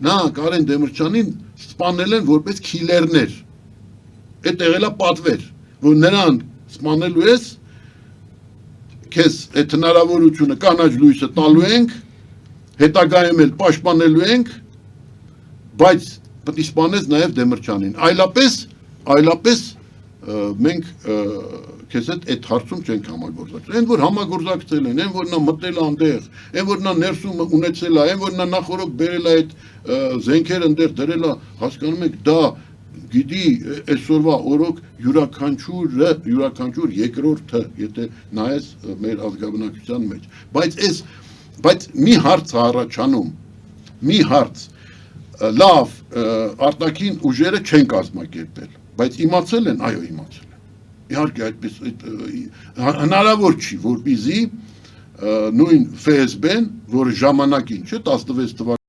նա Կարեն Դեմիրճյանին սպանել են որպես քիլերներ։ Այդ եղել է պատվեր, որ նրան սպանելու ես, քեզ այդ հնարավորությունը կանաչ լույսը տալու ենք, հետագայում էլ պաշտպանելու ենք, բայց պետք է սպանես նաև Դեմիրճյանին։ Այլապես մենք քեզ այդ հարցում չենք համագործակցել։ Այն որ համագործակցել են, այն որ նա մտել է այնտեղ, այն որ նա ներսում ունեցել է, այն որ նա նախորդ բերել է այդ զենքերը այնտեղ դրել է, հասկանում եք, դա գիտի այսօրվա օրոք յուրաքանչյուր երկրորդը, եթե նայես մեր ազգաբնակչության մեջ, բայց մի հարց առաջանում, մի հարց, լավ, արտաքին ուժերը չեն կազմակերպել, բայց իմացել են, այո, իմացել են։ Իհարկե այդպես հնարավոր չի, որպեսզի նույն ՖՍԲ-ն, որը ժամանակին չէ 16 թվականին